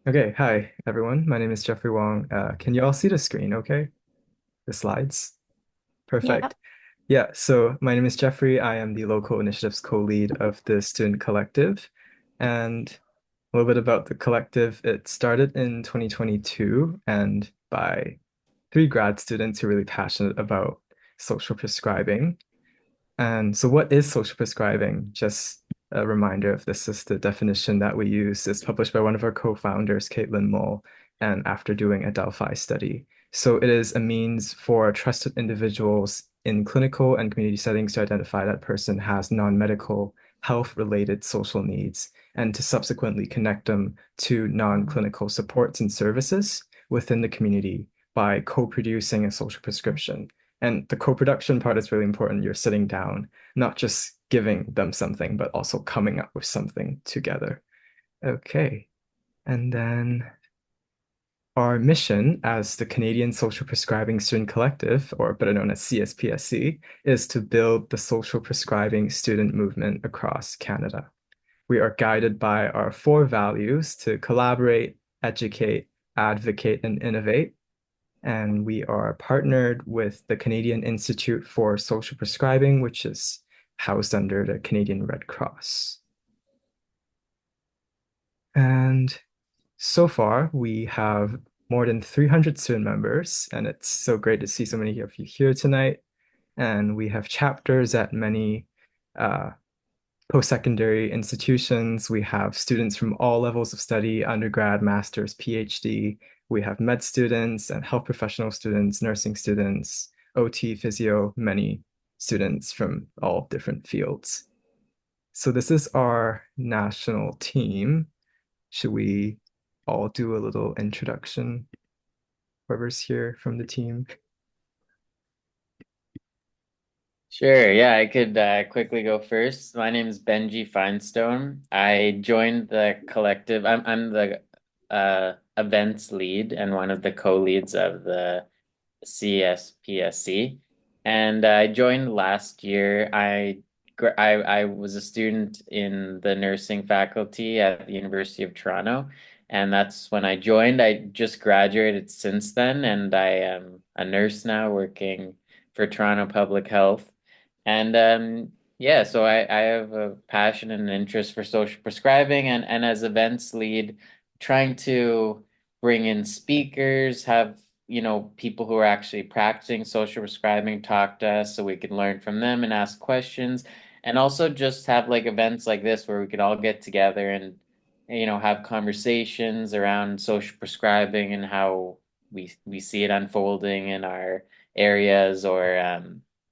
Okay, hi everyone. My name is Jeffrey Wong. Can you all see the screen okay? The slides? Yeah, Perfect. Yeah, so my name is Jeffrey. I am the local initiatives co-lead of the student collective. And a little bit about the collective. It started in 2022 and by three grad students who are really passionate about social prescribing. And so what is social prescribing? Just a reminder of this is the definition that we use. It's published by one of our co-founders, Caitlin Mull, and after doing a Delphi study. So it is a means for trusted individuals in clinical and community settings to identify that person has non-medical health-related social needs and to subsequently connect them to non-clinical supports and services within the community by co-producing a social prescription. And the co-production part is really important. You're sitting down, not just giving them something, but also coming up with something together. Okay. And then our mission as the Canadian Social Prescribing Student Collective, or better known as CSPSC, is to build the social prescribing student movement across Canada. We are guided by our four values to collaborate, educate, advocate, and innovate, and we are partnered with the Canadian Institute for Social Prescribing, which is housed under the Canadian Red Cross. And so far, we have more than 300 student members, and it's so great to see so many of you here tonight. And we have chapters at many uh, post-secondary institutions. We have students from all levels of study, undergrad, master's, PhD. We have med students and health professional students, nursing students, OT, physio, many students from all different fields. So this is our national team. Should we all do a little introduction? Whoever's here from the team. sure. Yeah, I could quickly go first. My name is Benji Finestone. I joined the collective. I'm the events lead and one of the co-leads of the CSPSC. And I joined last year. I was a student in the nursing faculty at the University of Toronto, and that's when I joined. I just graduated since then, and I am a nurse now working for Toronto Public Health. And yeah, so I have a passion and interest for social prescribing and as events lead, trying to bring in speakers, have people who are actually practicing social prescribing talk to us so we can learn from them and ask questions. And also just have like events like this where we could all get together and have conversations around social prescribing and how we see it unfolding in our areas or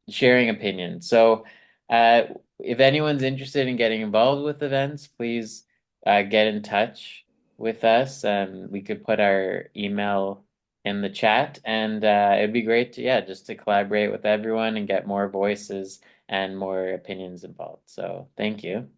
sharing opinions. So, uh, if anyone's interested in getting involved with events, please get in touch with us. We could put our email in the chat, and it'd be great to, yeah, just to collaborate with everyone and get more voices and more opinions involved. So, thank you.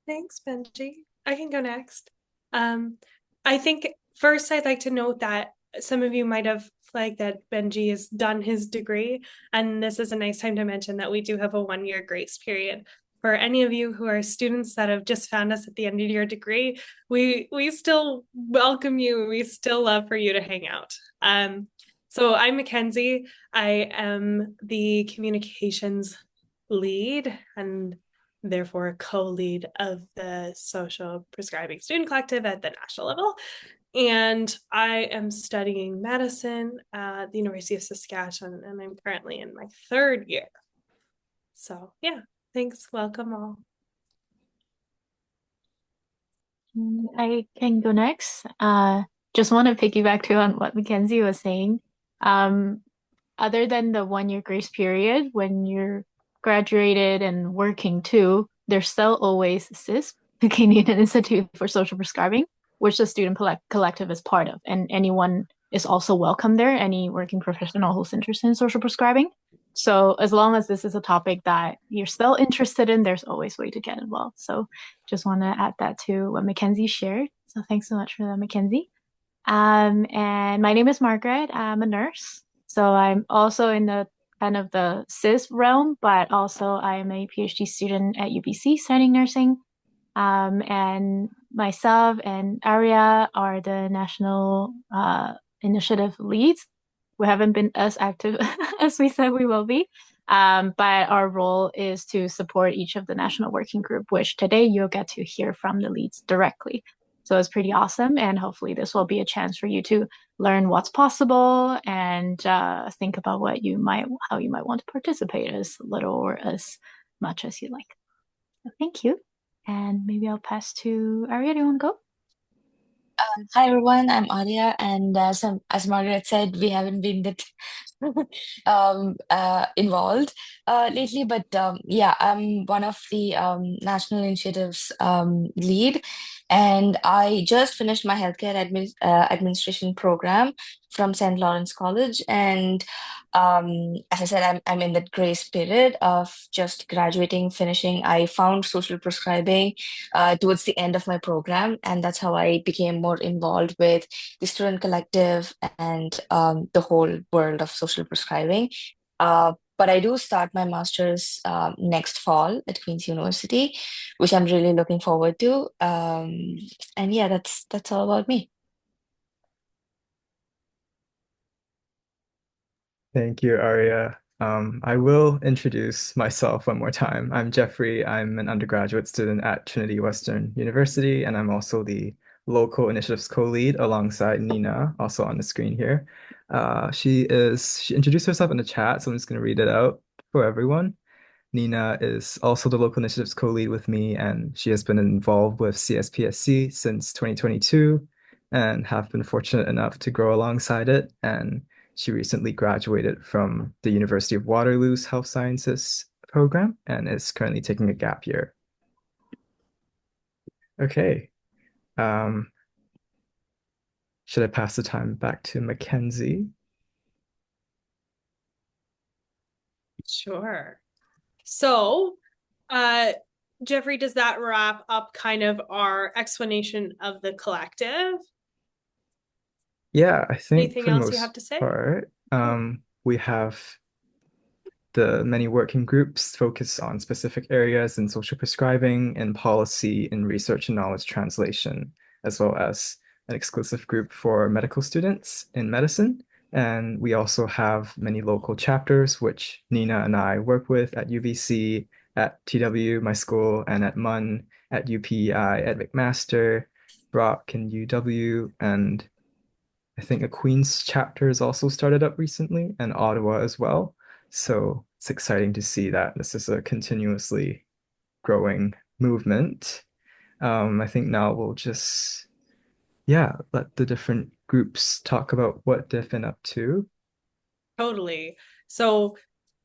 Thanks, Benji. I can go next. Um, I think first I'd like to note that some of you might have flagged that Benji has done his degree, and this is a nice time to mention that we do have a 1 year grace period. For any of you who are students that have just found us at the end of your degree, we still welcome you. We still love for you to hang out. So I'm Mackenzie. I am the communications lead and therefore co-lead of the social prescribing student collective at the national level. And I am studying medicine at the University of Saskatchewan, and I'm currently in my 3rd year. So yeah, thanks. Welcome all. I can go next. Just want to piggyback too on what Mackenzie was saying. Um, Other than the 1 year grace period, when you're graduated and working too, there's still always CISP, the Canadian Institute for Social Prescribing, which the student collective is part of, and anyone is also welcome there, any working professional who's interested in social prescribing. So as long as this is a topic that you're still interested in, there's always a way to get involved. So just want to add that to what Mackenzie shared. So thanks so much for that, Mackenzie. And my name is Margaret. I'm a nurse. So I'm also in the kind of the CIS realm, but also I am a PhD student at UBC studying nursing. And myself and Arya are the national initiative leads. We haven't been as active as we said we will be. But our role is to support each of the national working group, which today you'll get to hear from the leads directly. So it's pretty awesome. And hopefully this will be a chance for you to learn what's possible and think about how you might want to participate as little or as much as you like. So thank you. And maybe I'll pass to Arya. Do you want to go? Hi everyone, I'm Arya, and as Margaret said, we haven't been that involved lately, but yeah, I'm one of the national initiatives lead, and I just finished my administration program from St. Lawrence College, and as I said, I'm in that grace period of just graduating, finishing. I found social prescribing towards the end of my program, and that's how I became more involved with the student collective and the whole world of social prescribing. But I do start my master's next fall at Queen's University, which I'm really looking forward to. And yeah, that's all about me. Thank you, Arya. I will introduce myself one more time. I'm Jeffrey. I'm an undergraduate student at Trinity Western University, and I'm also the local initiatives co-lead alongside Nina, also on the screen here. She introduced herself in the chat, so I'm just going to read it out for everyone. Nina is also the local initiatives co-lead with me, and she has been involved with CSPSC since 2022 and have been fortunate enough to grow alongside it. And she recently graduated from the University of Waterloo's Health Sciences program and is currently taking a gap year. Okay. Should I pass the time back to Mackenzie? Sure. So, Jeffrey, does that wrap up kind of our explanation of the collective? Yeah, I think Anything for the else you most have to say? part, we have the many working groups focus on specific areas in social prescribing, in policy, in research and knowledge translation, as well as an exclusive group for medical students in medicine. And we also have many local chapters, which Nina and I work with at UBC, at TW, my school, and at MUN, at UPEI, at McMaster, Brock, and UW, and I think a Queen's chapter has also started up recently, and Ottawa as well. So it's exciting to see that this is a continuously growing movement. I think now we'll just, yeah, let the different groups talk about what they've been up to. Totally. So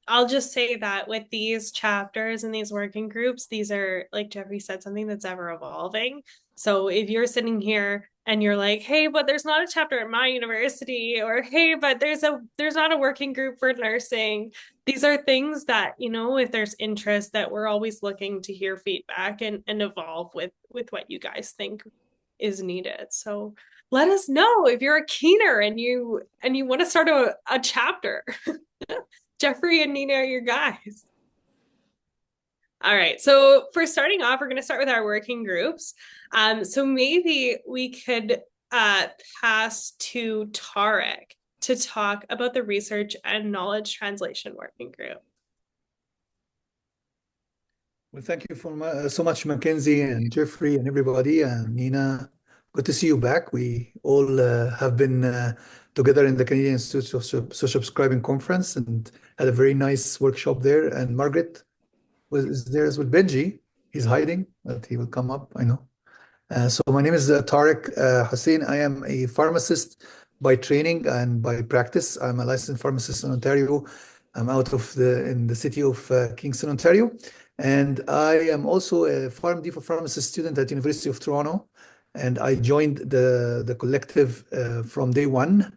I'll just say that with these chapters and these working groups, these are, like Jeffrey said, something that's ever evolving. So if you're sitting here and you're like, hey, but there's not a chapter at my university, or hey, but there's not a working group for nursing. These are things that, if there's interest, that we're always looking to hear feedback and evolve with what you guys think is needed. So let us know if you're a keener and you want to start a chapter. Jeffrey and Nina are your guys. All right. So for starting off, we're going to start with our working groups. So maybe we could pass to Tarek to talk about the research and knowledge translation working group. Well, thank you so much, Mackenzie and Jeffrey and everybody, and Nina. Good to see you back. We all have been together in the Canadian Institute of Social Prescribing Conference and had a very nice workshop there. And Margaret is there as well. Benji, he's hiding, but he will come up, I know. So my name is Tarek Hussein. I am a pharmacist by training and by practice. I'm a licensed pharmacist in Ontario. I'm in the city of Kingston, Ontario. And I am also a PharmD for pharmacist student at University of Toronto. And I joined the collective from day one.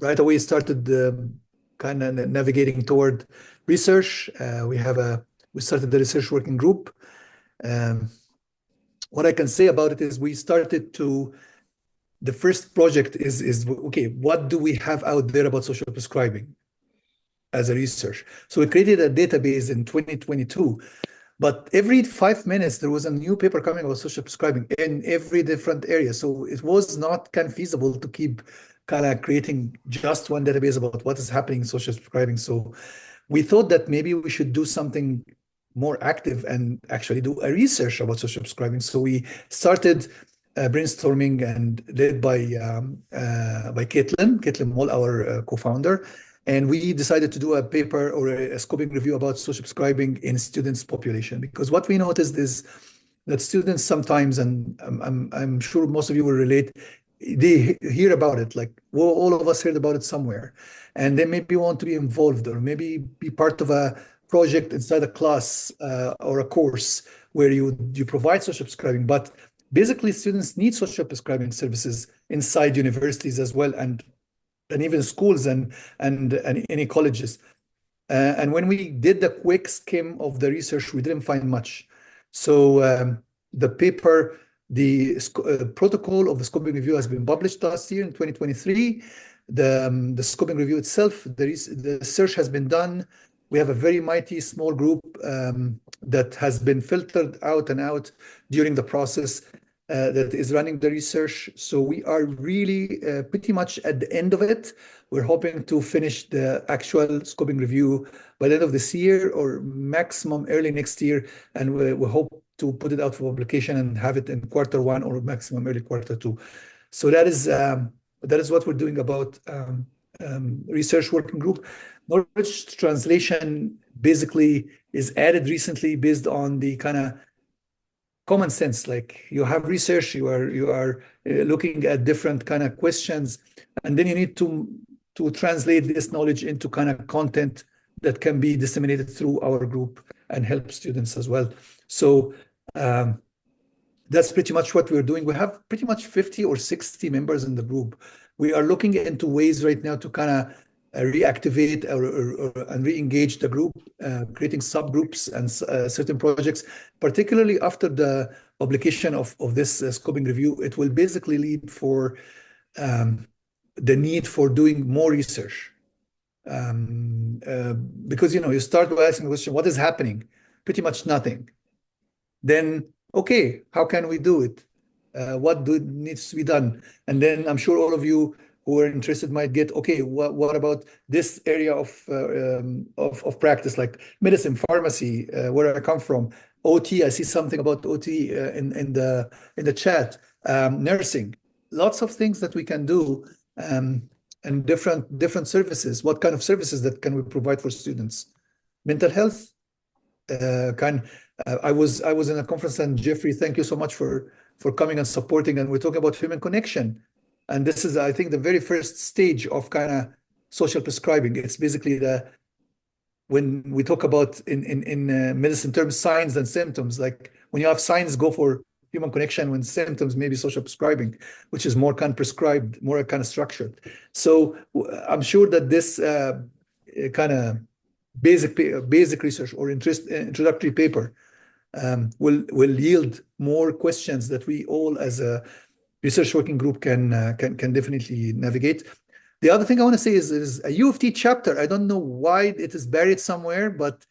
Right away started kind of navigating toward research. We started the research working group. What I can say about it is the first project is okay, what do we have out there about social prescribing as a research? So we created a database in 2022 But every 5 minutes, there was a new paper coming about social prescribing in every different area. So it was not kind of feasible to keep kind of creating just one database about what is happening in social prescribing. So we thought that maybe we should do something more active and actually do a research about social prescribing. So we started brainstorming and led by Caitlin Moll, our co-founder. And we decided to do a paper or a scoping review about social prescribing in students' population, because what we noticed is that students sometimes, and I'm sure most of you will relate, they hear about it, like well, all of us heard about it somewhere, and they maybe want to be involved or maybe be part of a project inside a class or a course where you provide social prescribing. But basically, students need social prescribing services inside universities as well, and even schools and any colleges. And when we did the quick skim of the research, we didn't find much. So the paper, the protocol of the scoping review has been published last year in 2023. The scoping review itself, the search has been done. We have a very mighty small group that has been filtered out and out during the process that is running the research. So we are really pretty much at the end of it. We're hoping to finish the actual scoping review by the end of this year or maximum early next year. And we hope to put it out for publication and have it in Q1 or maximum early Q2. So that is what we're doing about research working group. Knowledge translation basically is added recently based on the kind of common sense. Like you have research, you are looking at different kind of questions, and then you need to translate this knowledge into kind of content that can be disseminated through our group and help students as well. So that's pretty much what we're doing. We have pretty much 50 or 60 members in the group. We are looking into ways right now to kind of reactivate and re-engage the group, creating subgroups and certain projects, particularly after the publication of this scoping review. It will basically lead for the need for doing more research. Because, you start by asking the question, what is happening? Pretty much nothing. Then, okay, how can we do it? What needs to be done? And then I'm sure all of you who are interested might get, okay, what about this area of practice, like medicine, pharmacy, where I come from, OT. I see something about OT in the chat. Nursing, lots of things that we can do, and different services. What kind of services that can we provide for students? Mental health. I was in a conference, and Jeffrey, thank you so much for coming and supporting. And we're talking about human connection. And this is, I think, the very first stage of kind of social prescribing. It's basically when we talk about in medicine terms, signs and symptoms. Like when you have signs, go for human connection. When symptoms, maybe social prescribing, which is more kind of prescribed, more kind of structured. So I'm sure that this kind of basic research or introductory paper will yield more questions that we all as a research working group can definitely navigate. The other thing I want to say is a U of T chapter. I don't know why it is buried somewhere, but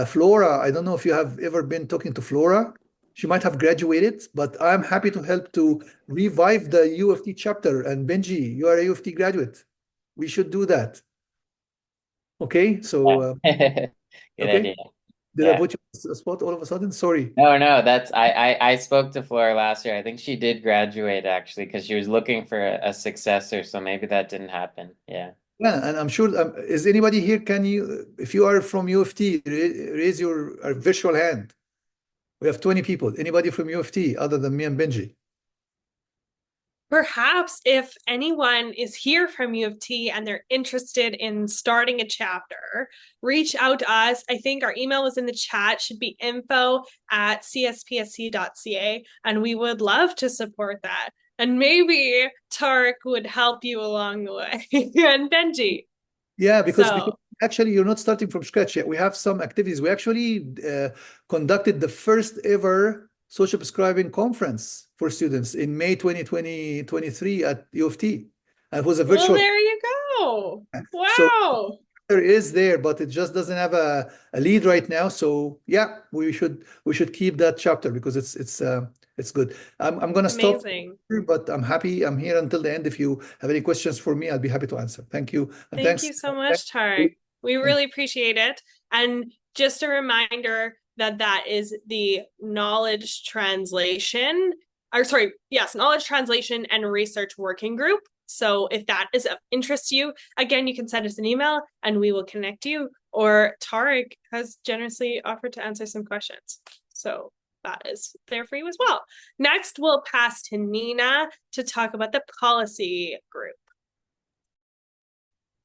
Flora, I don't know if you have ever been talking to Flora. She might have graduated, but I'm happy to help to revive the U of T chapter. And Benji, you are a U of T graduate. We should do that. Okay, so Good okay. idea. Did I put you on the spot all of a sudden? Sorry. No, that's I spoke to Flora last year. I think she did graduate actually because she was looking for a successor, so maybe that didn't happen. Yeah. Yeah, and I'm sure, is anybody here, if you are from U of T, raise your virtual hand. We have 20 people. Anybody from U of T other than me and Benji? Perhaps if anyone is here from U of T and they're interested in starting a chapter, reach out to us. I think our email is in the chat, should be info@cspsc.ca, and we would love to support that. And maybe Tarek would help you along the way. And Benji. Yeah, because actually you're not starting from scratch yet. We have some activities. We actually conducted the first ever social prescribing conference for students in May 2023 at U of T. It was a virtual. Well, there you go. Wow. So is there, but it just doesn't have a lead right now. So yeah, we should keep that chapter because it's good. I'm gonna stop Amazing. here, but I'm happy. I'm here until the end. If you have any questions for me, I'll be happy to answer. Thank you. And Thank thanks. you so Thank much, you. Tarek. We Thank really appreciate it. And just a reminder that that is the knowledge translation, or sorry, yes, knowledge translation and research working group. So if that is of interest to you, again, you can send us an email and we will connect you. Or Tarek has generously offered to answer some questions. So that is there for you as well. Next, we'll pass to Nina to talk about the policy group.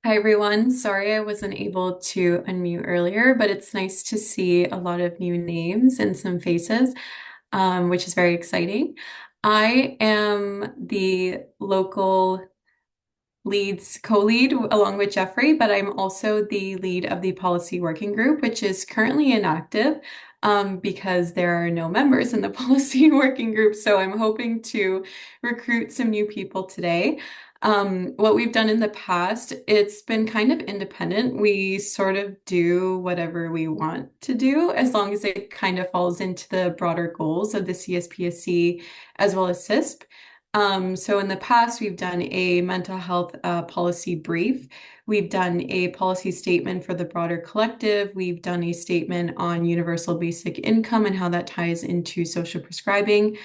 Hi, everyone. Sorry I wasn't able to unmute earlier, but it's nice to see a lot of new names and some faces, which is very exciting. I am the local co-lead along with Jeffrey, but I'm also the lead of the policy working group, which is currently inactive because there are no members in the policy working group. So I'm hoping to recruit some new people today. What we've done in the past, it's been kind of independent. We sort of do whatever we want to do as long as it kind of falls into the broader goals of the CSPSC as well as CISP. So in the past, we've done a mental health policy brief. We've done a policy statement for the broader collective. We've done a statement on universal basic income and how that ties into social prescribing.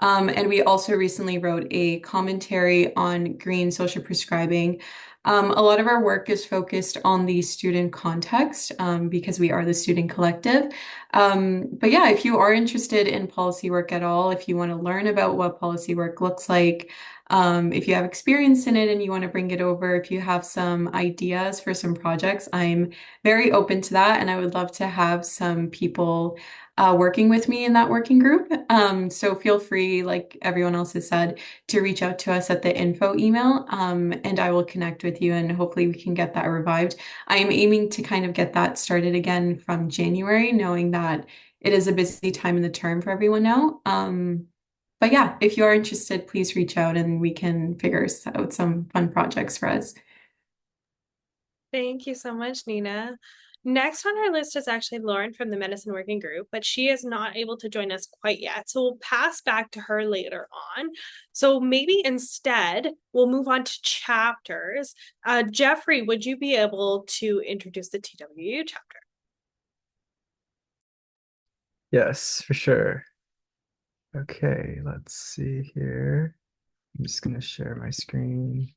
And we also recently wrote a commentary on green social prescribing. A lot of our work is focused on the student context because we are the student collective. But yeah, if you are interested in policy work at all, if you want to learn about what policy work looks like, if you have experience in it and you want to bring it over, if you have some ideas for some projects, I'm very open to that. And I would love to have some people working with me in that working group. So feel free, like everyone else has said, to reach out to us at the info email, and I will connect with you and hopefully we can get that revived. I am aiming to kind of get that started again from January, knowing that it is a busy time in the term for everyone now. But yeah, if you are interested, please reach out and we can figure out some fun projects for us. Thank you so much, Nina. Next on our list is actually Lauren from the Medicine Working Group, but she is not able to join us quite yet. So we'll pass back to her later on. So maybe instead we'll move on to chapters. Jeffrey, would you be able to introduce the TWU chapter? Yes, for sure. Okay, let's see here. I'm just going to share my screen.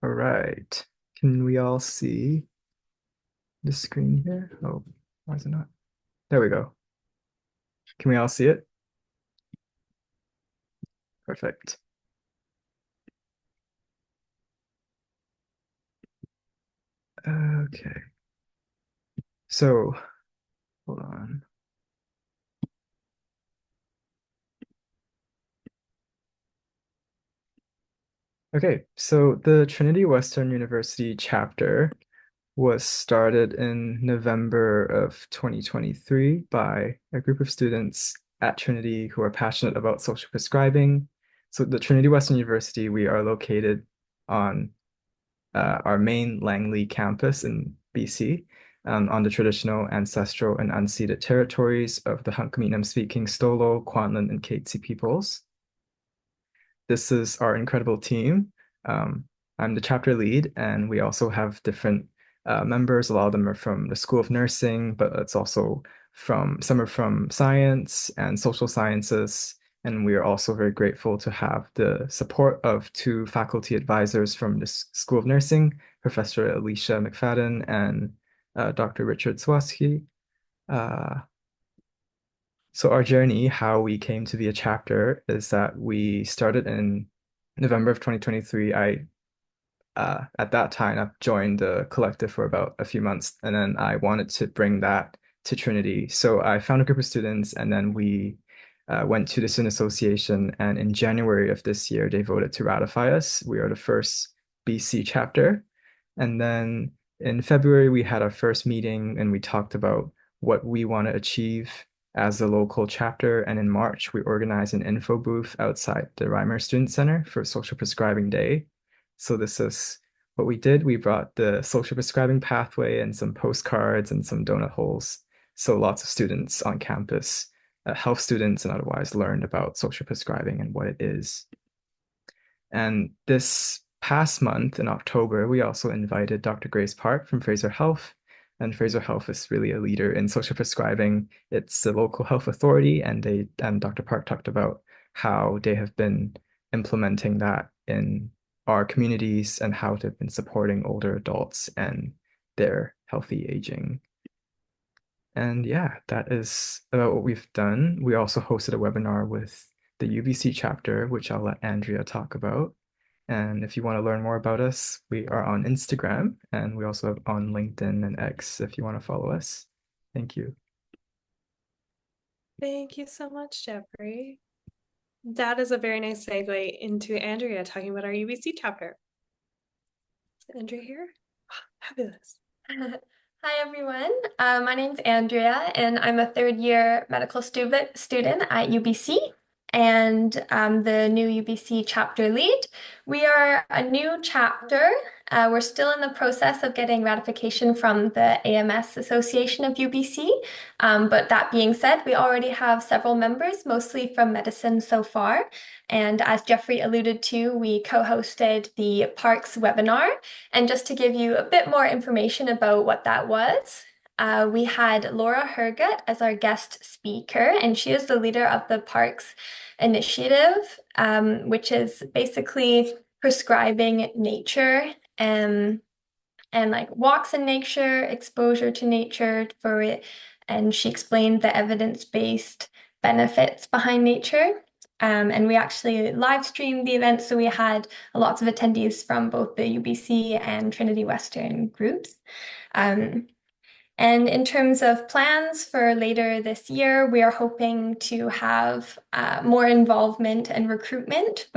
All right. Can we all see the screen here? Oh, why is it not? There we go. Can we all see it? Perfect. Okay. So, hold on. Okay, so the Trinity Western University chapter was started in November of 2023 by a group of students at Trinity who are passionate about social prescribing. So the Trinity Western University, we are located on our main Langley campus in BC, on the traditional, ancestral, and unceded territories of the Hunkaminam-speaking Stolo, Kwanlin, and Katzie peoples. This is our incredible team. I'm the chapter lead, and we also have different members. A lot of them are from the School of Nursing, but it's also some are from science and social sciences. And we are also very grateful to have the support of two faculty advisors from the School of Nursing, Professor Alicia McFadden and Dr. Richard Swaski. So our journey, how we came to be a chapter, is that we started in November of 2023. At that time, I joined the collective for about a few months, and then I wanted to bring that to Trinity. So I found a group of students, and then we went to the Student Association, and in January of this year, they voted to ratify us. We are the first BC chapter. And then in February, we had our first meeting, and we talked about what we want to achieve as the local chapter. And in March, we organized an info booth outside the Reimer Student Center for Social Prescribing Day. So this is what we did. We brought the social prescribing pathway and some postcards and some donut holes. So lots of students on campus, health students and otherwise, learned about social prescribing and what it is. And this past month in October, we also invited Dr. Grace Park from Fraser Health. And Fraser Health is really a leader in social prescribing. It's the local health authority, and Dr. Park talked about how they have been implementing that in our communities and how they've been supporting older adults and their healthy aging. And yeah, that is about what we've done. We also hosted a webinar with the UBC chapter, which I'll let Andrea talk about. And if you want to learn more about us, we are on Instagram and we also have on LinkedIn and X if you want to follow us. Thank you. Thank you so much, Jeffrey. That is a very nice segue into Andrea talking about our UBC chapter. Is Andrea here? Fabulous. Hi, everyone. My name's Andrea, and I'm a third-year medical student at UBC, and I'm the new UBC chapter lead. We are a new chapter. We're still in the process of getting ratification from the AMS Association of UBC. But that being said, we already have several members, mostly from medicine so far. And as Jeffrey alluded to, we co-hosted the Parks webinar. And just to give you a bit more information about what that was, we had Laura Hergut as our guest speaker, and she is the leader of the Parks Initiative, which is basically prescribing nature and like walks in nature, exposure to nature for it. And she explained the evidence-based benefits behind nature. And we actually live streamed the event, so we had lots of attendees from both the UBC and Trinity Western groups. And in terms of plans for later this year, we are hoping to have more involvement and recruitment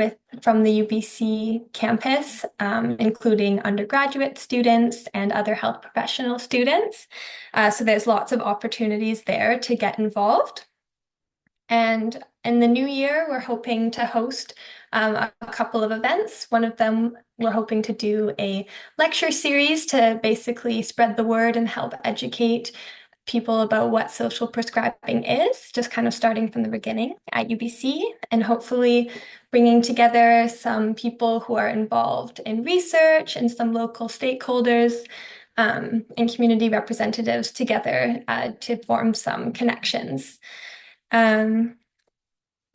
from the UBC campus, including undergraduate students and other health professional students. So there's lots of opportunities there to get involved. And in the new year, we're hoping to host a couple of events. One of them, we're hoping to do a lecture series to basically spread the word and help educate people about what social prescribing is, just kind of starting from the beginning at UBC, and hopefully bringing together some people who are involved in research and some local stakeholders and community representatives together to form some connections.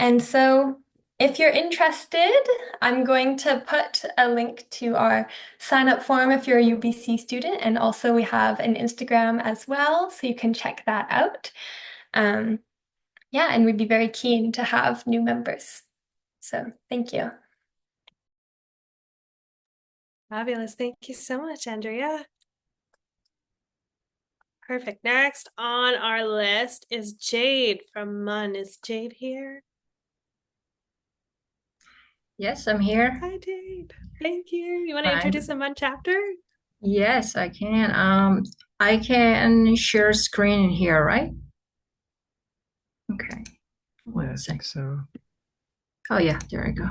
And so if you're interested, I'm going to put a link to our sign up form if you're a UBC student. And also we have an Instagram as well, so you can check that out. Yeah, and we'd be very keen to have new members. So thank you. Fabulous. Thank you so much, Andrea. Perfect. Next on our list is Jade from MUN. Is Jade here? Yes, I'm here. Hi, Jade. Thank you. You want to introduce the MUN chapter? Yes, I can. I can share screen in here, right? Okay. Yeah, I think so. Oh yeah, there I go.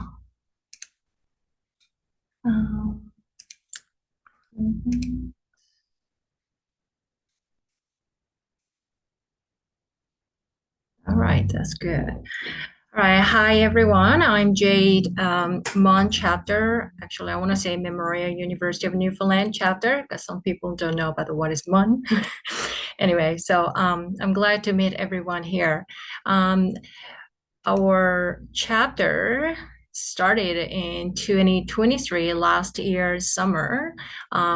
All right, that's good. All right, hi everyone. I'm Jade, MUN chapter. Actually, I want to say Memorial University of Newfoundland chapter because some people don't know about what is MUN. Anyway, so I'm glad to meet everyone here. Our chapter started in 2023, last year's summer,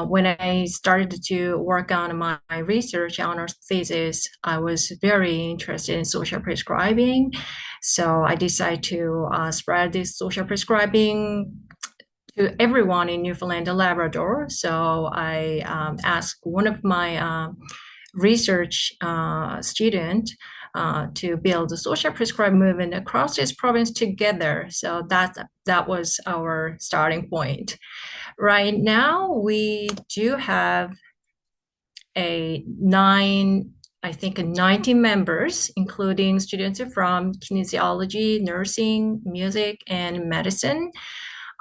when I started to work on my research honors thesis. I was very interested in social prescribing, so I decided to spread this social prescribing to everyone in Newfoundland and Labrador. So I asked one of my research student to build the social prescribed movement across this province together. So that was our starting point. Right now, we do have a 9 I think 90 members, including students from kinesiology, nursing, music, and medicine.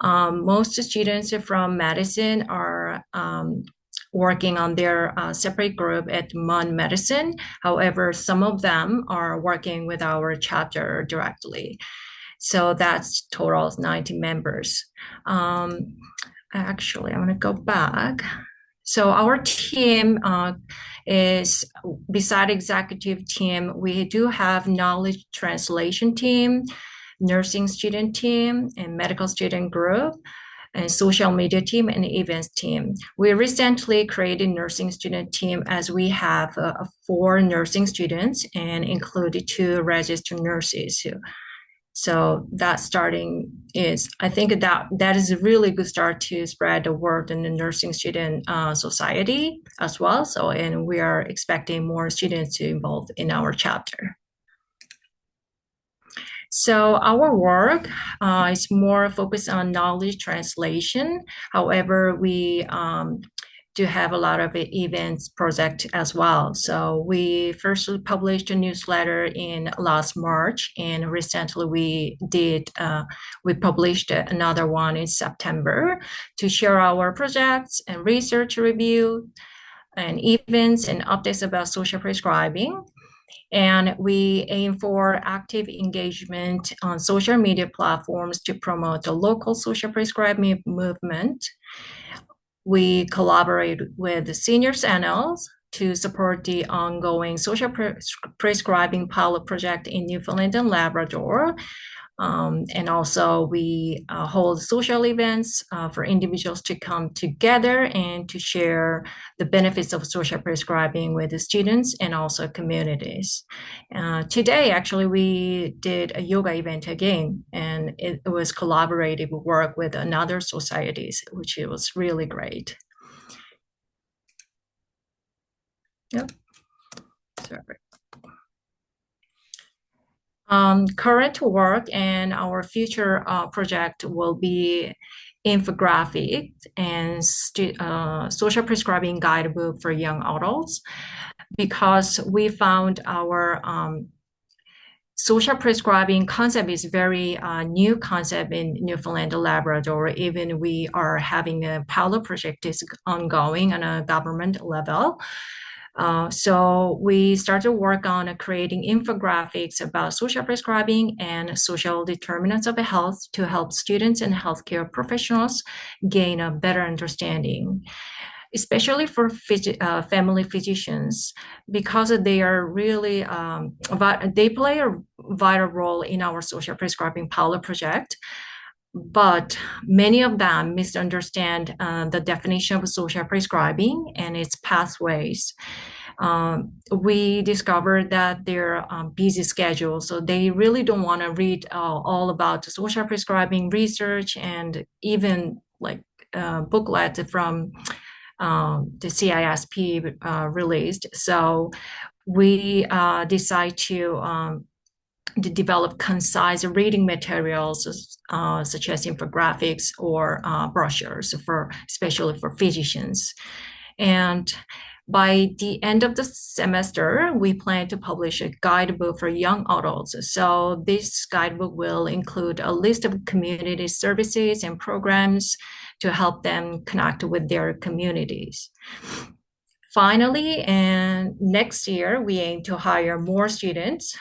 Most students from medicine are working on their separate group at Mon Medicine. However, some of them are working with our chapter directly. So that's total 90 members. Actually, I'm going to go back. So our team is, beside executive team, we do have knowledge translation team, nursing student team, and medical student group, and social media team and events team. We recently created nursing student team as we have 4 nursing students and included 2 registered nurses. So that starting is, I think that is a really good start to spread the word in the nursing student society as well. So, and we are expecting more students to involve in our chapter. So our work is more focused on knowledge translation. However, we do have a lot of events project as well. So we first published a newsletter in last March, and recently we published another one in September to share our projects and research review and events and updates about social prescribing. And we aim for active engagement on social media platforms to promote the local social prescribing movement. We collaborate with the senior channels to support the ongoing social prescribing pilot project in Newfoundland and Labrador. And also we hold social events for individuals to come together and to share the benefits of social prescribing with the students and also communities. Today, actually, we did a yoga event again, and it was collaborative work with another societies, which was really great. Yep. Sorry. Current work and our future project will be infographic and social prescribing guidebook for young adults, because we found our social prescribing concept is very new concept in Newfoundland and Labrador. Even we are having a pilot project is ongoing on a government level. So we started to work on creating infographics about social prescribing and social determinants of health to help students and healthcare professionals gain a better understanding, especially for family physicians, because they are really, they play a vital role in our social prescribing pilot project. But many of them misunderstand the definition of social prescribing and its pathways. We discovered that they're busy schedule, so they really don't want to read all about social prescribing research and even like booklets from the CISP released. So we decide to develop concise reading materials such as infographics or brochures especially for physicians. And by the end of the semester, we plan to publish a guidebook for young adults. So this guidebook will include a list of community services and programs to help them connect with their communities. Finally, and next year, we aim to hire more students,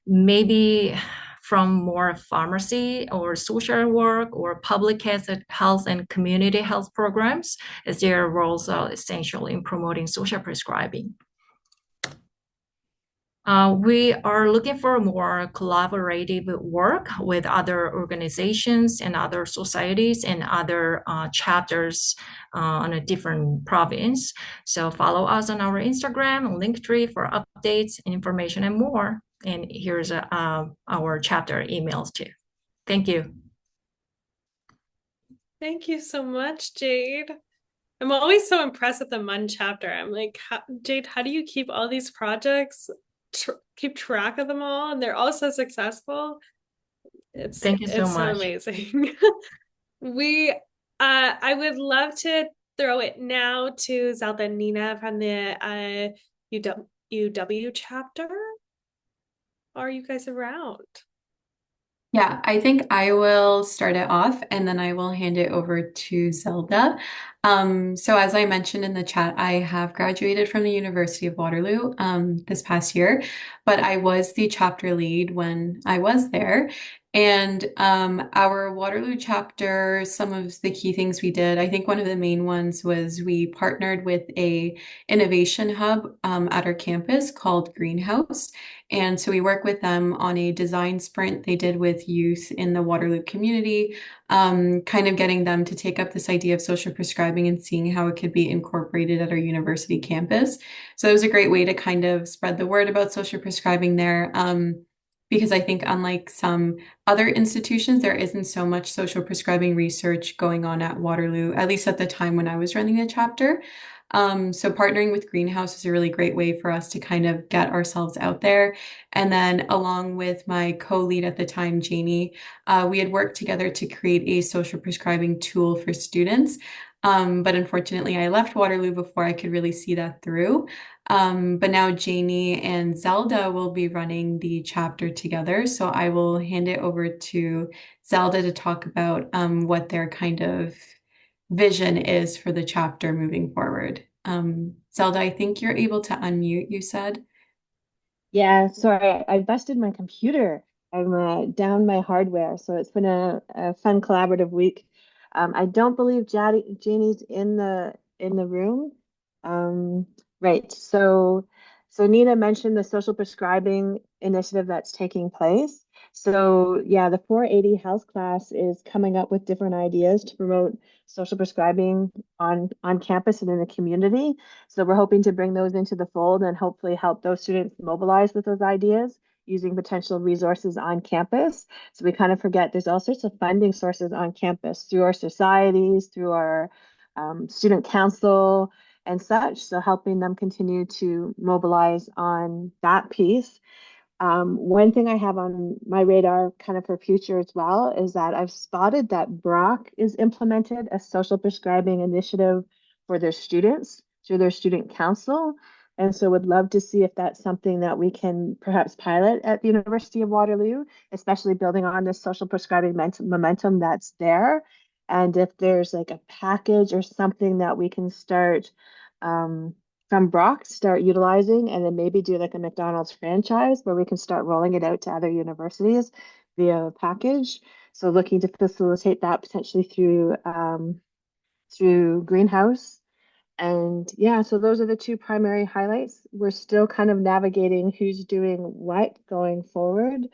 maybe from more pharmacy or social work or public health and community health programs, as their roles are essential in promoting social prescribing. We are looking for more collaborative work with other organizations and other societies and other chapters on a different province. So follow us on our Instagram and Linktree for updates and information and more. And here's our chapter emails too. Thank you. Thank you so much, Jade. I'm always so impressed with the MUN chapter. I'm like, Jade, how do you keep all these projects, keep track of them all, and they're all so successful? Thank you so much. So amazing. I would love to throw it now to Zelda and Nina from the UW chapter? Are you guys around? Yeah, I think I will start it off and then I will hand it over to Zelda. So as I mentioned in the chat, I have graduated from the University of Waterloo this past year, but I was the chapter lead when I was there. And our Waterloo chapter, some of the key things we did, I think one of the main ones was we partnered with a innovation hub at our campus called Greenhouse. And so we work with them on a design sprint they did with youth in the Waterloo community, kind of getting them to take up this idea of social prescribing and seeing how it could be incorporated at our university campus. So it was a great way to kind of spread the word about social prescribing there. Because I think, unlike some other institutions, there isn't so much social prescribing research going on at Waterloo, at least at the time when I was running the chapter. So partnering with Greenhouse is a really great way for us to kind of get ourselves out there. And then along with my co-lead at the time, Janie, we had worked together to create a social prescribing tool for students. But unfortunately, I left Waterloo before I could really see that through. But now Janie and Zelda will be running the chapter together. So I will hand it over to Zelda to talk about what their kind of vision is for the chapter moving forward. Zelda, I think you're able to unmute, you said. Yeah, sorry, I busted my computer. I'm down my hardware, so it's been a fun collaborative week. I don't believe Janie's in the room. Um, right. So Nina mentioned the social prescribing initiative that's taking place. So yeah, the 480 health class is coming up with different ideas to promote social prescribing on campus and in the community. So we're hoping to bring those into the fold and hopefully help those students mobilize with those ideas using potential resources on campus. So we kind of forget there's all sorts of funding sources on campus through our societies, through our student council and such. So helping them continue to mobilize on that piece. One thing I have on my radar kind of for future as well is that I've spotted that Brock is implemented a social prescribing initiative for their students through their student council. And so would love to see if that's something that we can perhaps pilot at the University of Waterloo, especially building on this social prescribing momentum that's there. And if there's like a package or something that we can start from Brock start utilizing and then maybe do like a McDonald's franchise where we can start rolling it out to other universities via a package. So looking to facilitate that potentially through Greenhouse. And yeah, so those are the two primary highlights. We're still kind of navigating who's doing what going forward.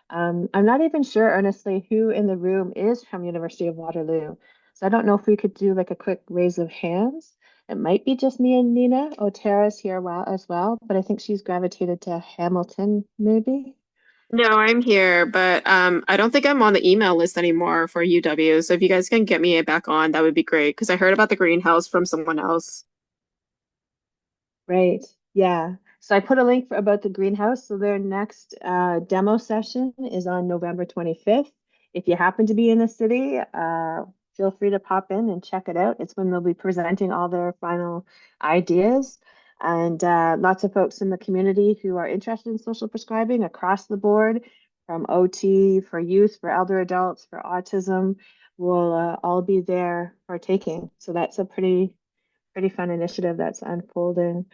I'm not even sure, honestly, who in the room is from University of Waterloo. So I don't know if we could do like a quick raise of hands. It might be just me and Nina. Oh, Tara's here as well, but I think she's gravitated to Hamilton, maybe. No, I'm here, but I don't think I'm on the email list anymore for UW. So if you guys can get me back on, that would be great because I heard about the greenhouse from someone else. Right. Yeah. So I put a link for about the greenhouse. So their next demo session is on November 25th. If you happen to be in the city, feel free to pop in and check it out. It's when they'll be presenting all their final ideas. And lots of folks in the community who are interested in social prescribing across the board, from OT, for youth, for elder adults, for autism, will all be there partaking. So that's a pretty fun initiative that's unfolding.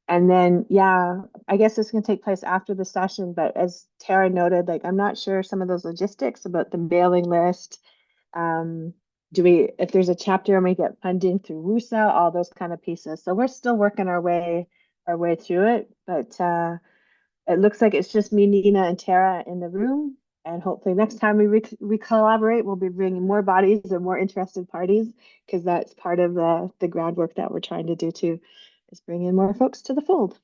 And then, yeah, I guess it's going to take place after the session. But as Tara noted, like, I'm not sure some of those logistics about the mailing list. If there's a chapter and we get funding through WUSA, all those kind of pieces. So we're still working our way through it. But it looks like it's just me, Nina, and Tara in the room. And hopefully next time we collaborate, we'll be bringing more bodies and more interested parties because that's part of the groundwork that we're trying to do too, is bring in more folks to the fold.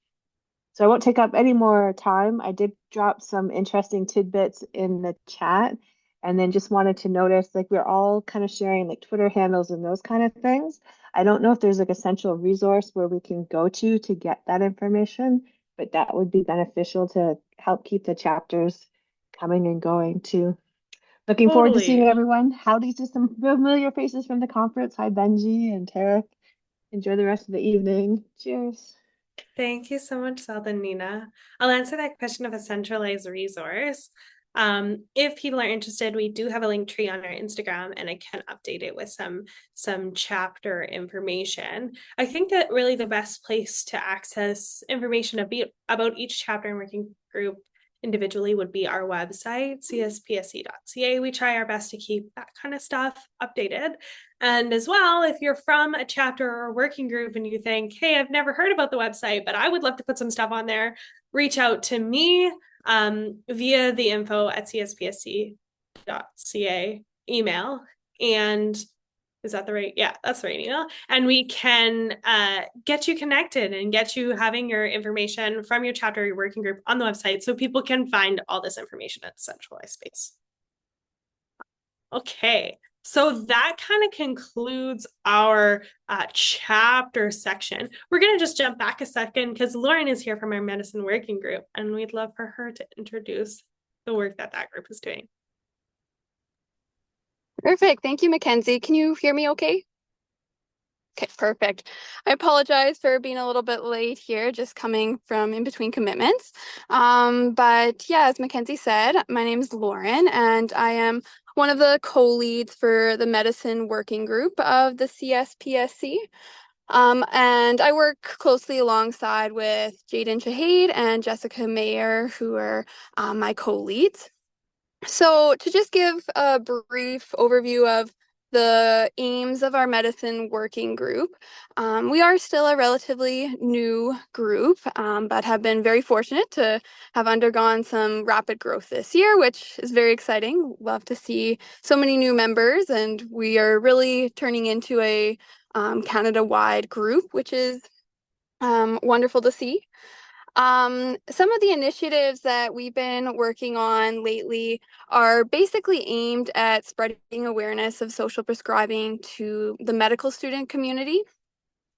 So I won't take up any more time. I did drop some interesting tidbits in the chat and then just wanted to notice like we're all kind of sharing like Twitter handles and those kind of things. I don't know if there's like a central resource where we can go to get that information, but that would be beneficial to help keep the chapters coming and going too. Looking forward to seeing everyone. Howdy to some familiar faces from the conference. Hi, Benji and Tarek. Enjoy the rest of the evening. Cheers. Thank you so much, Sal and Nina. I'll answer that question of a centralized resource. If people are interested, we do have a link tree on our Instagram, and I can update it with some chapter information. I think that really the best place to access information about each chapter and working group individually would be our website, CSPSC.ca. We try our best to keep that kind of stuff updated. And as well, if you're from a chapter or a working group and you think, hey, I've never heard about the website, but I would love to put some stuff on there, reach out to me via the info@cspsc.ca email. And is that the right? Yeah, that's the right email. And we can get you connected and get you having your information from your chapter or your working group on the website so people can find all this information at a centralized space. Okay, so that kind of concludes our chapter section. We're going to just jump back a second because Lauren is here from our medicine working group, and we'd love for her to introduce the work that group is doing. Perfect. Thank you, Mackenzie. Can you hear me okay? Okay, perfect. I apologize for being a little bit late here, just coming from in between commitments. But yeah, as Mackenzie said, my name is Lauren, and I am one of the co-leads for the medicine working group of the CSPSC. And I work closely alongside with Jaden Shahid and Jessica Mayer, who are my co-leads. So to just give a brief overview of the aims of our medicine working group, we are still a relatively new group, but have been very fortunate to have undergone some rapid growth this year, which is very exciting. Love to see so many new members, and we are really turning into a Canada-wide group, which is wonderful to see. Some of the initiatives that we've been working on lately are basically aimed at spreading awareness of social prescribing to the medical student community,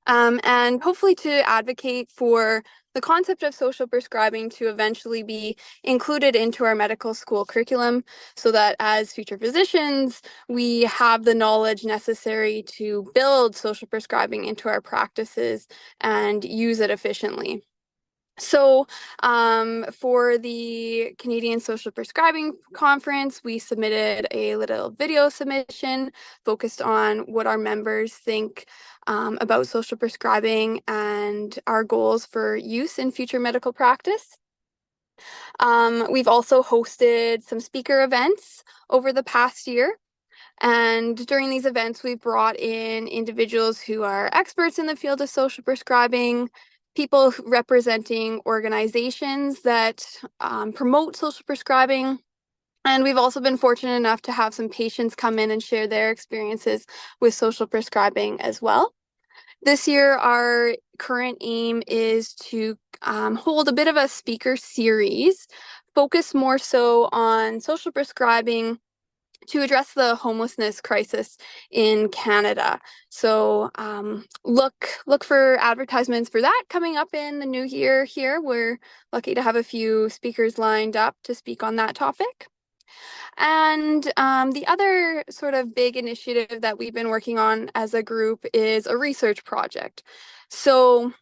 and hopefully to advocate for the concept of social prescribing to eventually be included into our medical school curriculum so that as future physicians, we have the knowledge necessary to build social prescribing into our practices and use it efficiently. So for the Canadian Social Prescribing Conference, we submitted a little video submission focused on what our members think about social prescribing and our goals for use in future medical practice. We've also hosted some speaker events over the past year. And during these events, we've brought in individuals who are experts in the field of social prescribing, people representing organizations that promote social prescribing. And we've also been fortunate enough to have some patients come in and share their experiences with social prescribing as well. This year, our current aim is to hold a bit of a speaker series, focus more so on social prescribing to address the homelessness crisis in Canada. So look for advertisements for that coming up in the new year here. We're lucky to have a few speakers lined up to speak on that topic. And the other sort of big initiative that we've been working on as a group is a research project. So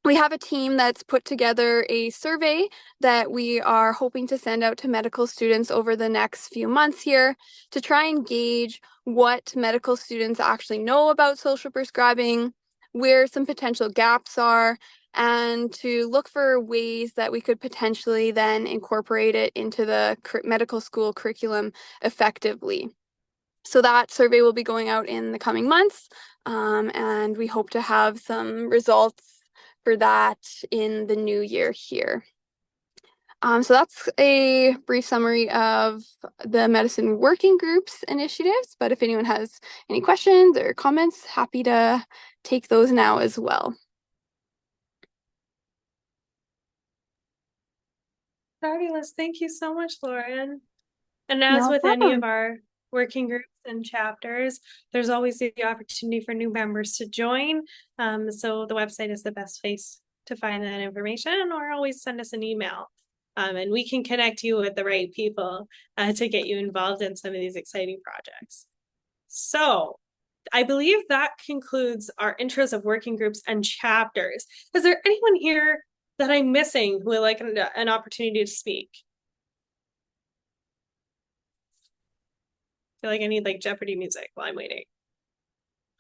we have a team that's put together a survey that we are hoping to send out to medical students over the next few months here to try and gauge what medical students actually know about social prescribing, where some potential gaps are, and to look for ways that we could potentially then incorporate it into the medical school curriculum effectively. So that survey will be going out in the coming months, and we hope to have some results for that in the new year here. So that's a brief summary of the medicine working group's initiatives, but if anyone has any questions or comments, happy to take those now as well. Fabulous. Thank you so much, Lauren. And as No with any of problem. our working groups and chapters, there's always the opportunity for new members to join. So the website is the best place to find that information, or always send us an email. And we can connect you with the right people to get you involved in some of these exciting projects. So I believe that concludes our intros of working groups and chapters. Is there anyone here that I'm missing who would like an opportunity to speak? I feel like I need like Jeopardy music while I'm waiting.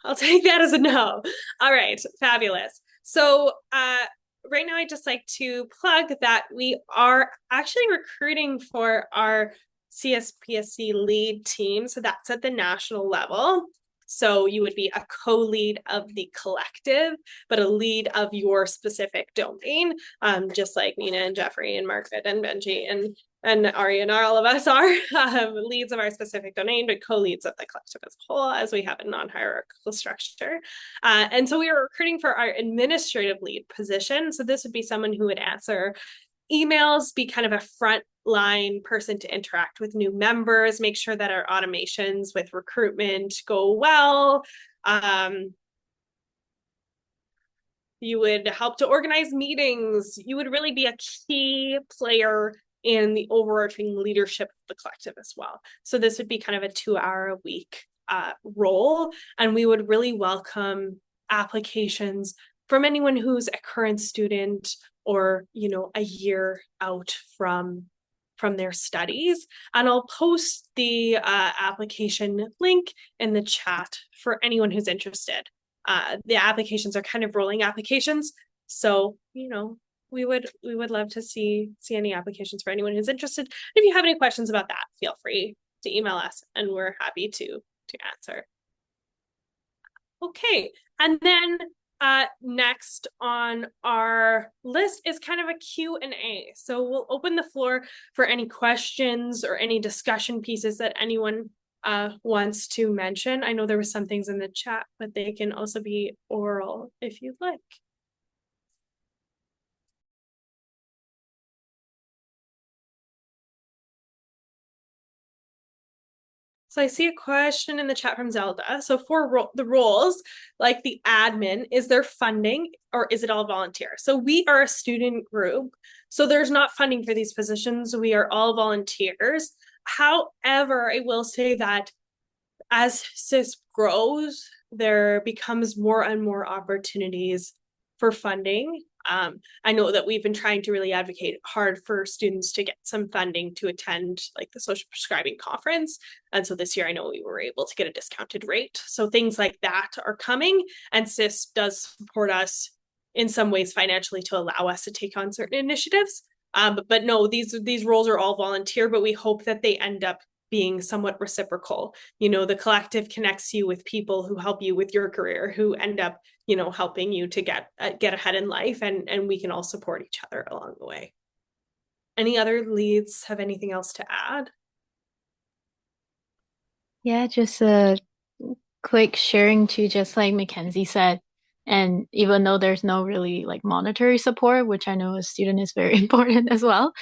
I'll take that as a no. All right, fabulous. So right now I'd just like to plug that we are actually recruiting for our CSPSC lead team. So that's at the national level. So you would be a co-lead of the collective, but a lead of your specific domain, just like Nina and Jeffrey and Margaret and Benji and Ari and all of us are leads of our specific domain, but co-leads of the collective as a whole, as we have a non-hierarchical structure. And so we are recruiting for our administrative lead position. So this would be someone who would answer emails, be kind of a frontline person to interact with new members, make sure that our automations with recruitment go well. You would help to organize meetings. You would really be a key player in the overarching leadership of the collective as well. So this would be kind of a 2-hour-a-week role, and we would really welcome applications from anyone who's a current student or, you know, a year out from their studies. And I'll post the application link in the chat for anyone who's interested. The applications are kind of rolling applications, so you know we would love to see any applications for anyone who's interested. If you have any questions about that, feel free to email us, and we're happy to answer. Okay, and then next on our list is kind of a Q&A. So we'll open the floor for any questions or any discussion pieces that anyone wants to mention. I know there were some things in the chat, but they can also be oral if you'd like. So I see a question in the chat from Zelda. So for the roles, like the admin, is there funding or is it all volunteer? So we are a student group, so there's not funding for these positions. We are all volunteers. However, I will say that as CIS grows, there becomes more and more opportunities for funding. I know that we've been trying to really advocate hard for students to get some funding to attend like the social prescribing conference. And so this year, I know we were able to get a discounted rate. So things like that are coming, and CIS does support us in some ways financially to allow us to take on certain initiatives. But no, these roles are all volunteer, but we hope that they end up being somewhat reciprocal. You know, the collective connects you with people who help you with your career, who end up, you know, helping you to get ahead in life, and we can all support each other along the way. Any other leads have anything else to add? Yeah, just a quick sharing too, just like Mackenzie said. And even though there's no really like monetary support, which I know as a student is very important as well,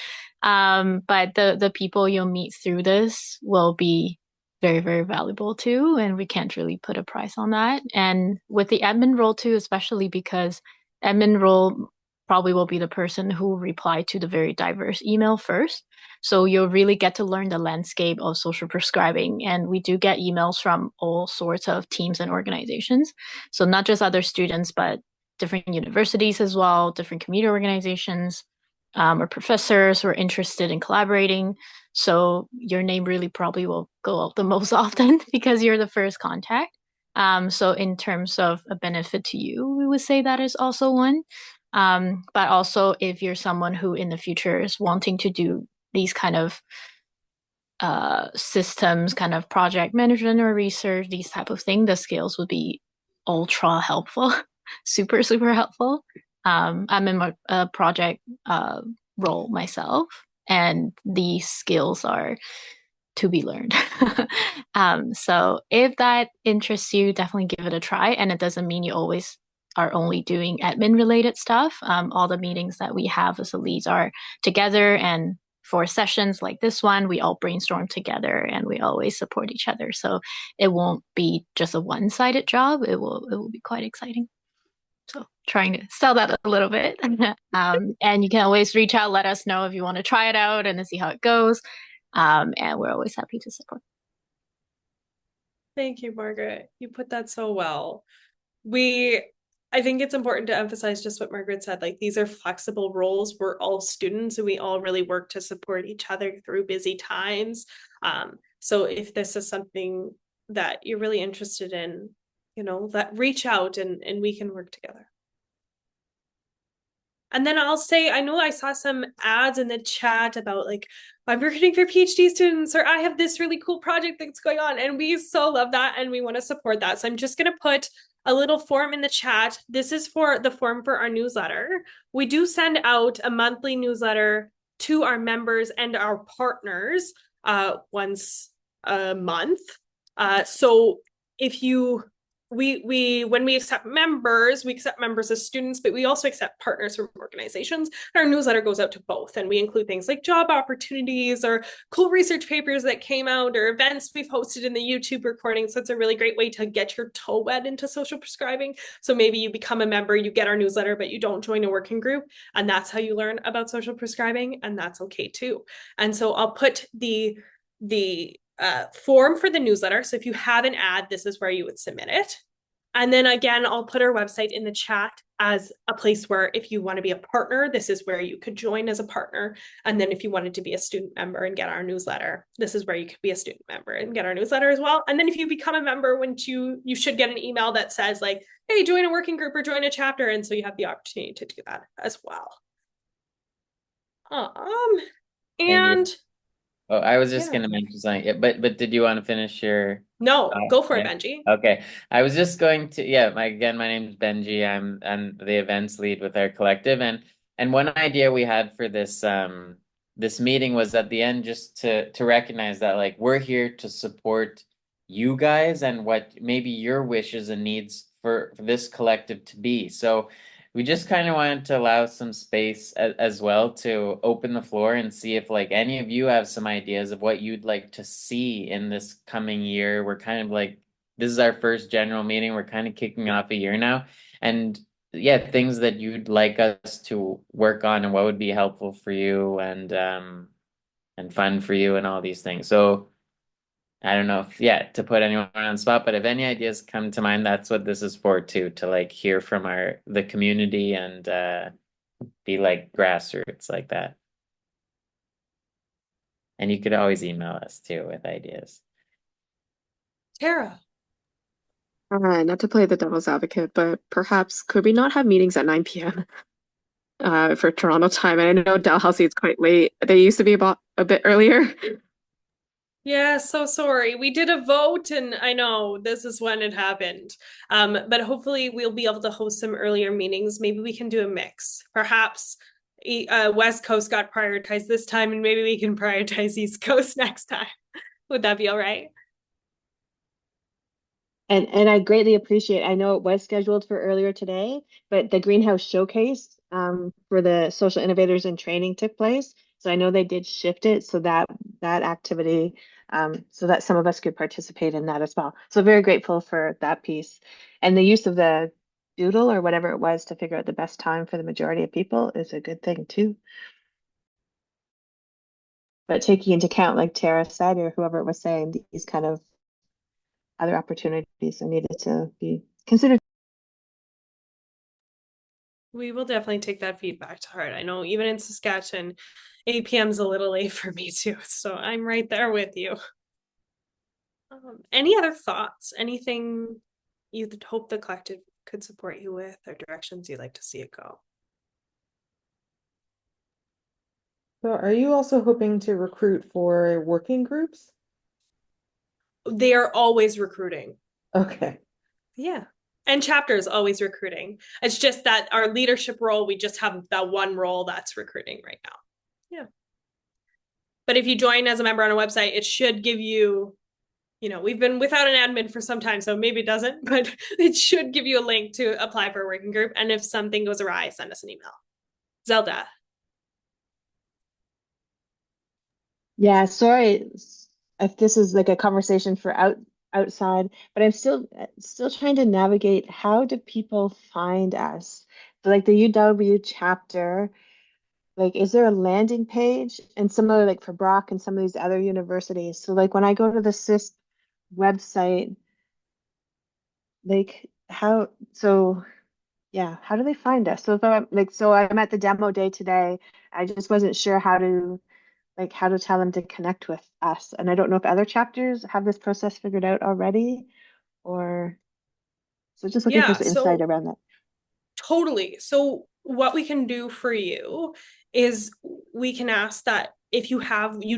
but the people you'll meet through this will be very, very valuable too, and we can't really put a price on that. And with the admin role too, especially because admin role probably will be the person who will reply to the very diverse email first. So you'll really get to learn the landscape of social prescribing. And we do get emails from all sorts of teams and organizations. So not just other students, but different universities as well, different community organizations, or professors who are interested in collaborating. So your name really probably will go out the most often because you're the first contact. So in terms of a benefit to you, we would say that is also one. But also if you're someone who in the future is wanting to do these kind of systems, kind of project management or research, these type of things, the skills would be ultra helpful, super, super helpful. I'm in a project role myself, and these skills are to be learned. So if that interests you, definitely give it a try. And it doesn't mean you always are only doing admin related stuff. All the meetings that we have as the leads are together, and for sessions like this one, we all brainstorm together and we always support each other. So it won't be just a one-sided job. It will be quite exciting. So trying to sell that a little bit. And you can always reach out, let us know if you want to try it out and to see how it goes. And we're always happy to support. Thank you, Margaret. You put that so well. I think it's important to emphasize just what Margaret said. Like, these are flexible roles. We're all students and we all really work to support each other through busy times. So if this is something that you're really interested in, that reach out and we can work together. And then I'll say, I know I saw some ads in the chat about like, I'm recruiting for PhD students, or I have this really cool project that's going on. And we so love that and we want to support that. So I'm just going to put a little form in the chat. This is for the form for our newsletter. We do send out a monthly newsletter to our members and our partners once a month. So if you when we accept members as students, but we also accept partners from organizations. Our newsletter goes out to both, and we include things like job opportunities or cool research papers that came out or events we've hosted in the YouTube recording. So it's a really great way to get your toe wet into social prescribing. So maybe you become a member, you get our newsletter, but you don't join a working group, and that's how you learn about social prescribing, and that's okay too. And so I'll put the form for the newsletter. So if you have an ad, this is where you would submit it. And then again, I'll put our website in the chat as a place where if you want to be a partner, this is where you could join as a partner. And then if you wanted to be a student member and get our newsletter, this is where you could be a student member and get our newsletter as well. And then if you become a member, you should get an email that says like, hey, join a working group or join a chapter. And so you have the opportunity to do that as well. And Oh, I was just gonna mention something. Yeah, but did you want to finish your? No, go for it, Benji. Okay, I was just going to. Yeah, my name is Benji. I'm the events lead with our collective, and one idea we had for this this meeting was at the end just to recognize that like we're here to support you guys and what maybe your wishes and needs for this collective to be. So we just kind of wanted to allow some space as well to open the floor and see if like any of you have some ideas of what you'd like to see in this coming year. We're kind of like, this is our first general meeting. We're kind of kicking off a year now. And yeah, things that you'd like us to work on and what would be helpful for you and fun for you and all these things. So I don't know if, to put anyone on the spot, but if any ideas come to mind, that's what this is for too, to like hear from the community and be like grassroots like that. And you could always email us too with ideas. Tara. Not to play the devil's advocate, but perhaps could we not have meetings at 9 p.m. For Toronto time? And I know Dalhousie is quite late. They used to be about a bit earlier. Yeah, so sorry. We did a vote, and I know this is when it happened. But hopefully we'll be able to host some earlier meetings. Maybe we can do a mix. Perhaps West Coast got prioritized this time, and maybe we can prioritize East Coast next time. Would that be all right? And I greatly appreciate, I know it was scheduled for earlier today, but the Greenhouse Showcase for the social innovators in training took place. So I know they did shift it so that activity, so that some of us could participate in that as well. So very grateful for that piece. And the use of the doodle or whatever it was to figure out the best time for the majority of people is a good thing too. But taking into account, like Tara said, or whoever was saying, these kind of other opportunities are needed to be considered. We will definitely take that feedback to heart. I know even in Saskatchewan, 8 p.m. is a little late for me too. So I'm right there with you. Any other thoughts? Anything you'd hope the collective could support you with, or directions you'd like to see it go? So are you also hoping to recruit for working groups? They are always recruiting. Okay. Yeah. And chapter is always recruiting. It's just that our leadership role, we just have that one role that's recruiting right now. Yeah. But if you join as a member on a website, it should give you, we've been without an admin for some time, so maybe it doesn't, but it should give you a link to apply for a working group. And if something goes awry, send us an email. Zelda. Yeah, sorry if this is like a conversation for outside, but I'm still trying to navigate how do people find us? So like the UW chapter, like is there a landing page? And similar like for Brock and some of these other universities. So like when I go to the CIS website, like how so yeah, how do they find us? So if I'm like so I'm at the demo day today. I just wasn't sure how to tell them to connect with us. And I don't know if other chapters have this process figured out already or so just looking for Yeah, some insight so around that. totally. So what we can do for you is we can ask that if you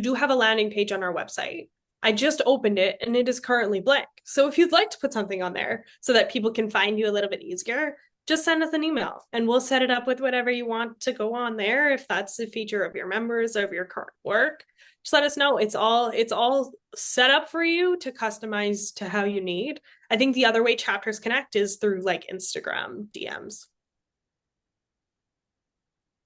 do have a landing page on our website. I just opened it and it is currently blank. So if you'd like to put something on there so that people can find you a little bit easier, just send us an email and we'll set it up with whatever you want to go on there. If that's a feature of your members of your current work, just let us know. It's all set up for you to customize to how you need. I think the other way chapters connect is through like Instagram DMs.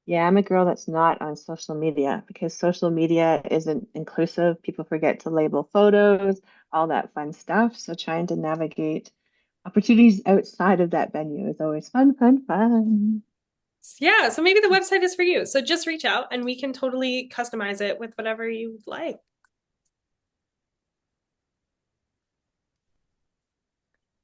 Yeah, I'm a girl that's not on social media because social media isn't inclusive. People forget to label photos, all that fun stuff. So trying to navigate opportunities outside of that venue is always fun, fun, fun. Yeah, so maybe the website is for you. So just reach out and we can totally customize it with whatever you like.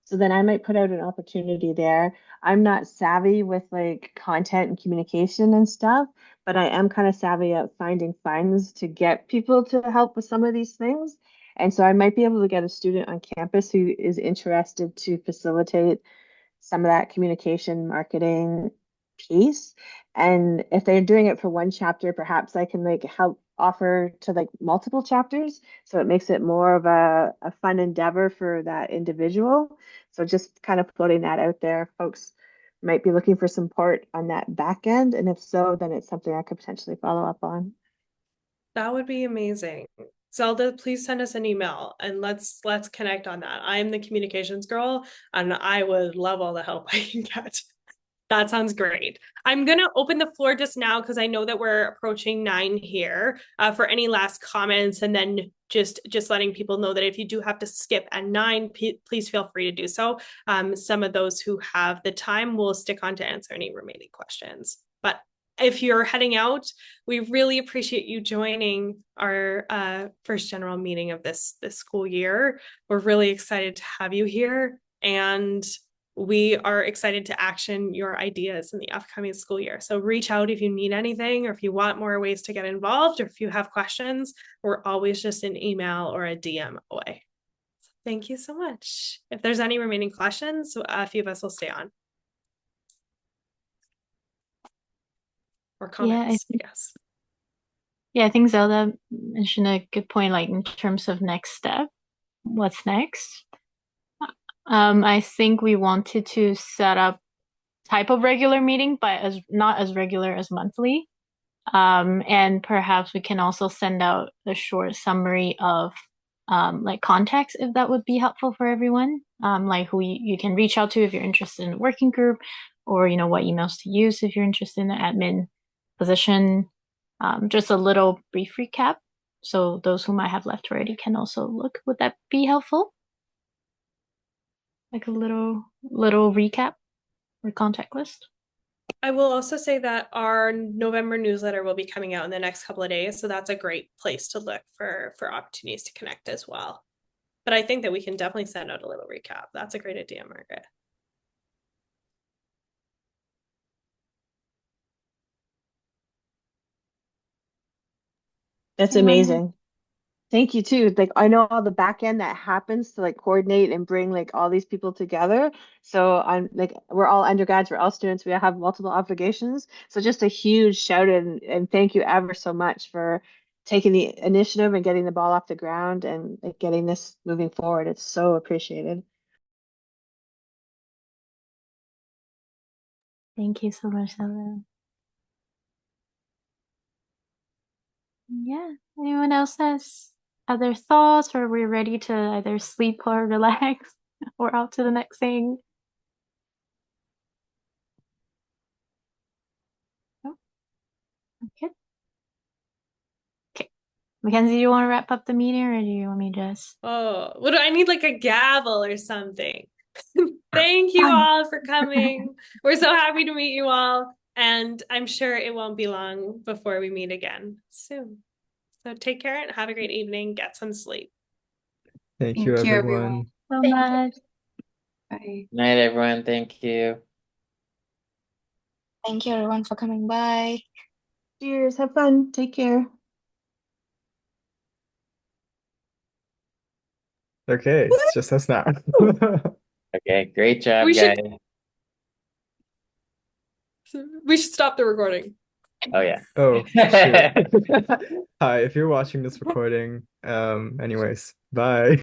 So then I might put out an opportunity there. I'm not savvy with like content and communication and stuff, but I am kind of savvy at finding funds to get people to help with some of these things. And so I might be able to get a student on campus who is interested to facilitate some of that communication marketing piece. And if they're doing it for one chapter, perhaps I can like help offer to like multiple chapters. So it makes it more of a fun endeavor for that individual. So just kind of floating that out there, folks might be looking for support on that back end. And if so, then it's something I could potentially follow up on. That would be amazing. Zelda, please send us an email and let's connect on that. I'm the communications girl and I would love all the help I can get. That sounds great. I'm going to open the floor just now because I know that we're approaching 9 here for any last comments and then just letting people know that if you do have to skip at 9, please feel free to do so. Some of those who have the time will stick on to answer any remaining questions. But if you're heading out, we really appreciate you joining our first general meeting of this school year. We're really excited to have you here, and we are excited to action your ideas in the upcoming school year. So reach out if you need anything or if you want more ways to get involved or if you have questions. We're always just an email or a DM away. So thank you so much. If there's any remaining questions, a few of us will stay on. Or comments, yes. Yeah, I think Zelda mentioned a good point, like in terms of next step, what's next? I think we wanted to set up type of regular meeting, but as not as regular as monthly. And perhaps we can also send out a short summary of like contacts if that would be helpful for everyone. Like who you can reach out to if you're interested in a working group, or you know what emails to use if you're interested in the admin position. Just a little brief recap, so those who might have left already can also look. Would that be helpful? Like a little recap or contact list. I will also say that our November newsletter will be coming out in the next couple of days, so that's a great place to look for opportunities to connect as well. But I think that we can definitely send out a little recap. That's a great idea, Margaret. That's amazing. Thank you too. Like I know all the back end that happens to like coordinate and bring like all these people together. So I'm like we're all undergrads, we're all students, we have multiple obligations. So just a huge shout and thank you ever so much for taking the initiative and getting the ball off the ground and like getting this moving forward. It's so appreciated. Thank you so much, Zelda. Yeah. Anyone else has other thoughts, or we're ready to either sleep or relax or out to the next thing? No? Okay. Okay. Mackenzie, do you want to wrap up the meeting or do you want me just? Oh, what do I need, like a gavel or something? Thank you all for coming. We're so happy to meet you all. And I'm sure it won't be long before we meet again soon. So take care and have a great evening. Get some sleep. Thank you, Thank you, everyone. everyone. So Thank you. much. Bye. Bye. Night, everyone. Thank you. Thank you everyone for coming by. Cheers. Have fun. Take care. Okay, it's just us now. Okay, great job, We guys. should stop the recording. Oh yeah. Oh, shoot. Hi, if you're watching this recording, anyways, bye.